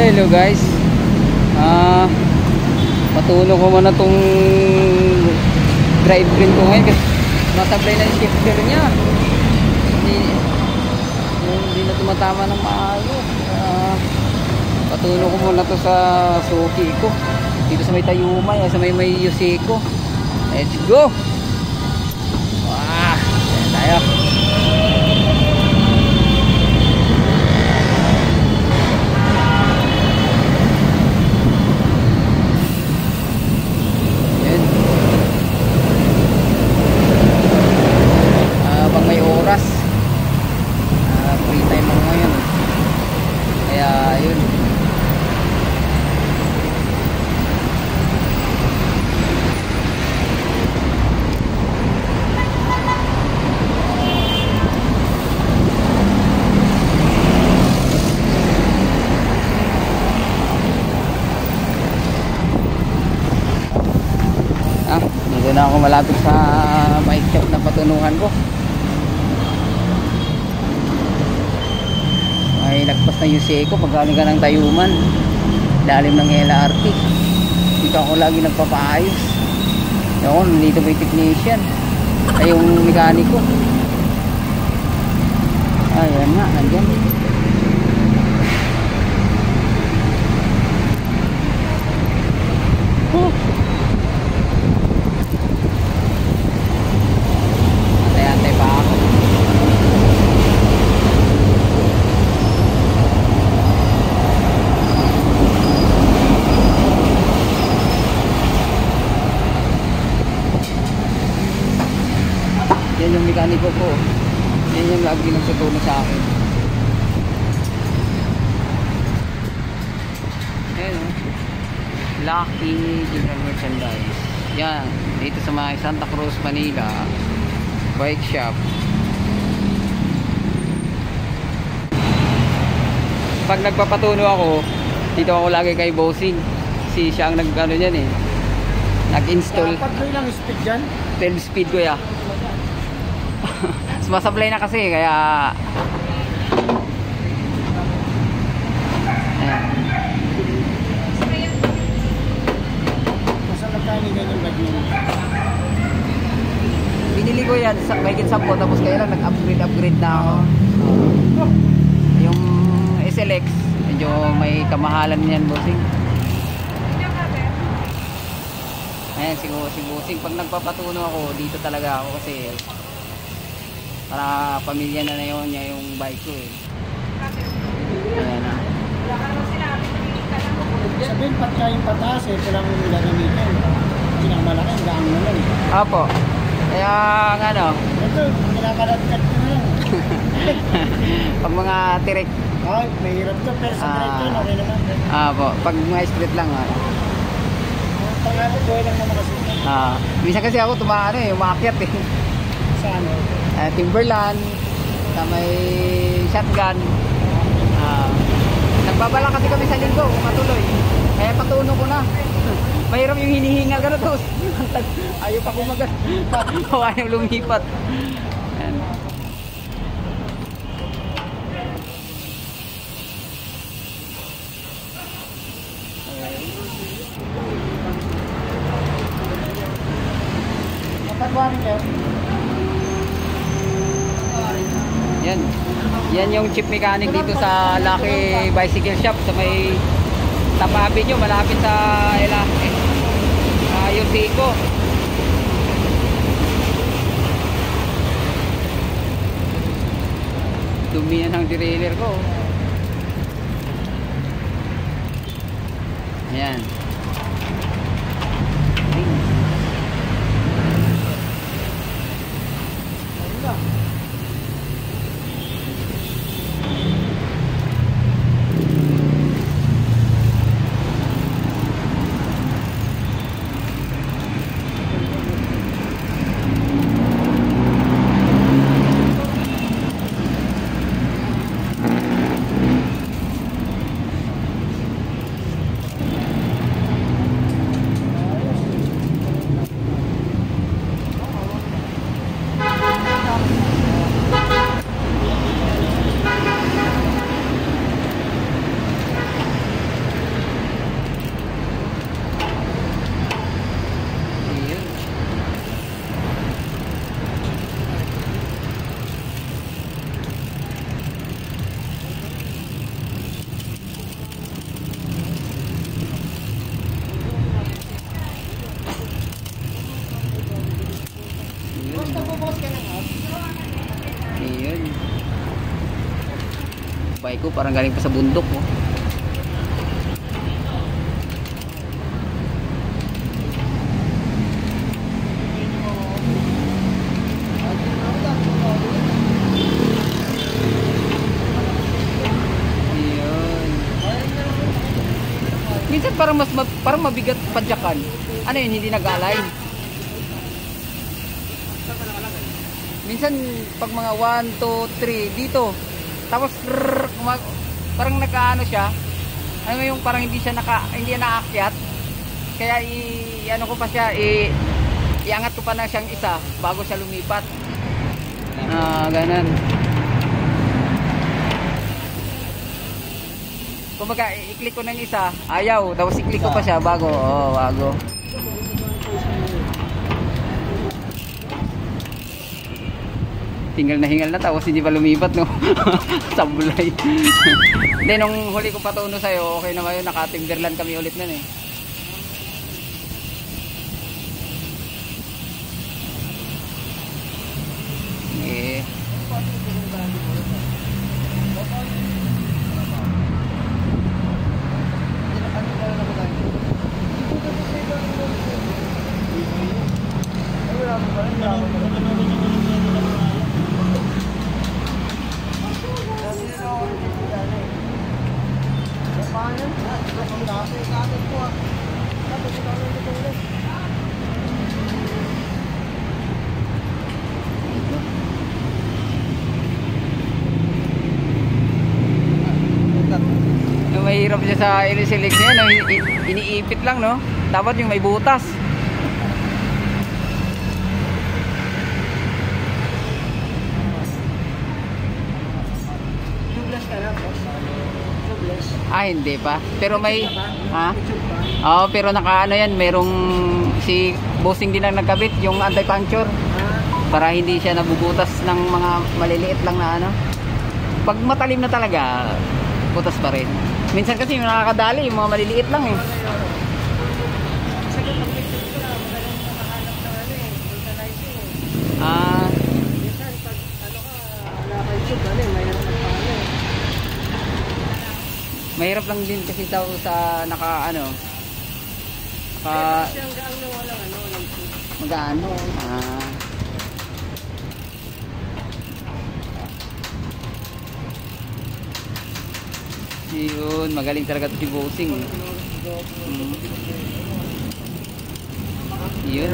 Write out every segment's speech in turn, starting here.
Hello guys. Patuno ko muna tong drivetrain ko ngayon kasi masablay na yung shifter niya. Hindi na tumatama ng maayos. Patuno ko muna to sa suki ko dito sa may Tayumay, sa may Yuseko. Let's go. Ayan tayo. Pag may oras, free time mo ngayon, kaya yun. Dito na ako malapit sa bike shop na patunuhan ko. Ay lagpas na yung Yuseko pag galing ka ng Tayuman, lalim ng LRT. Dito ako lagi nagpapaayos. Ako, nandito pa yung technician ay yung mekaniko. Ayan nga, andyan. Antay-antay pa ako. Yan yung mekaniko ko. Yan yung lagi nagtutulong sa akin. Ayan o. Lucky General Merchandise. Yan. Dito sa mga Santa Cruz, Manila. Bike shop. Pag nagpapatuno ako, dito ako lagi kay Bossing. Kasi siya ang nag-ano yan eh. Nag-install. Dapat lang speed dyan. 12 speed ko ya. Sumasablay na kasi kaya ayan. Masarap tayo ni ganyan bag nyo. Binili ko yan sa may kinsampo tapos kaya lang nag-upgrade na ako. Yung SLX medyo may kamahalan yan, Bossing. Ayan, siguro pag nagpapatuno ako dito talaga ako kasi para pamilya na yun niya yung bike ko eh. Ayan na. Sabihin pat kayong patas eh, ito lang yung gagamitin. Pinakamalaki, ang gaang naman eh. Apo. Kaya nga no. Ito, kinakaladkat ko na yan. Pag mga tirik. Ay, mahirap to, pero sa direkto, okay naman. Apo. Pag mga street lang Pangalit, buhay lang naman kasi. Minsan kasi ako umakyat eh. Sa ano? Timberland, na may shotgun. Nagbabala kasi kami sa linggo, matuloy. Kaya patuno ko na. Mahirap yung hinihingal ka na to. Ayaw pa kumagat. Ayaw lumipat. Ayan. Matagwarin kayo. Yan yung chip mechanic dito sa Lucky Bicycle Shop sa may Tapabi nyo, malapit sa Yuseko. Dumi na ng derailleur ko. Ayan. biyahe ko. Parang galing pa sa bundok oh. Yun. Minsan parang mabigat padyakan. Ano yun, hindi nag-align. Minsan pag mga 1, 2, 3 dito. Tapos parang nakaano siya. Ano yung parang hindi yan naakyat. Kaya ano ko pa siya, iangat ko pa na siyang isa bago siya lumipat. Ganun. Kumbaga, i-click ko ng isa, ayaw. Tapos i-click ko pa siya bago. Bago. Hingal na tapos hindi pa lumipat, no? Sablay. Hindi, nung huli kong patuno sa'yo, okay naman yun. Naka-Timberland kami ulit nun eh. Eh. Mahirap siya sa ilisilix niya, no? Iniipit lang, no? Dapat yung may butas. Tubeless ka na, boss. Tubeless. Hindi pa. Pero may pero naka ano yan, merong si bossing din ang nagkabit yung anti-puncture para hindi siya nabubutas ng mga maliliit lang na ano. Pag matalim na talaga, butas pa rin. Minsan kasi yung nakakadali, yung mga maliliit lang eh. Minsan pag ano ka, naka-YouTube mayroon ng paano eh. Mahirap lang din kasi daw sa naka Siyang gaang na walang mag-ano. Yun, magaling talaga ito si bossing. Yun.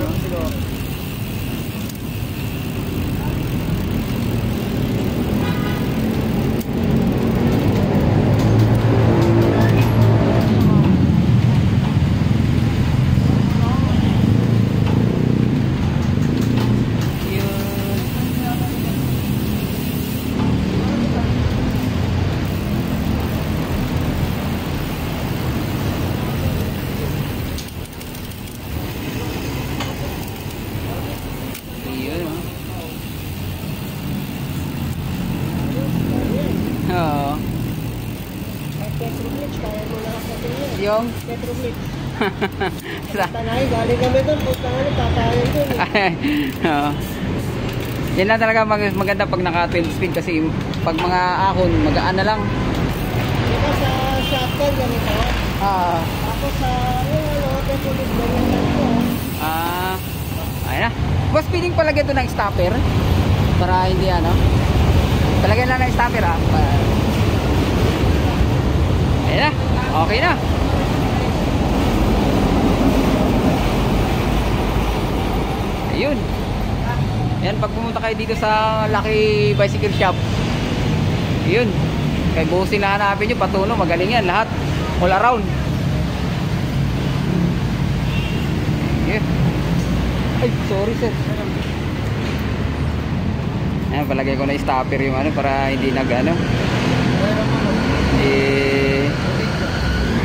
Yung Petroflix. Tanay, galing kami doon. Punta kami, tatayin doon. Yan lang talaga maganda pag naka 12 speed kasi pag mga ahon, magaan na lang. Diba sa shotgun ganito? Tapos sa Petroflix ganito. Ayun na. Boss, piling palagyan ito ng stopper para hindi ano. Palagyan lang ng stopper Ayun na. Okay na. Ayun. Yan, pag pumunta kayo dito sa Lucky Bicycle Shop, ayun, kay bossing na hanapin nyo, patuno, magaling yan lahat, all around. Ayun. Ay, sorry sir. Ayan, palagay ko na stopper yung ano para hindi nag-ano.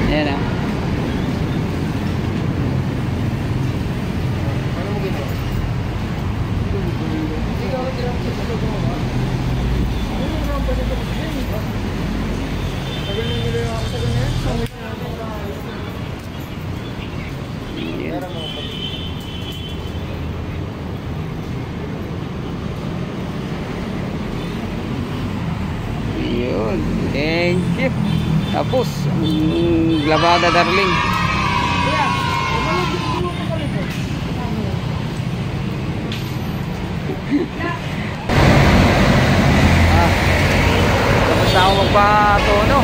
Ayan ah. Yun. Yun. Thank you. Tapos, labada darling. Tapos na ako magpatono.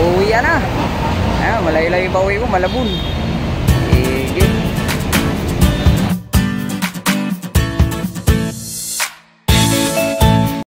Uuwi na. Ayan, malayo-layo pa uwi ko, Malabon.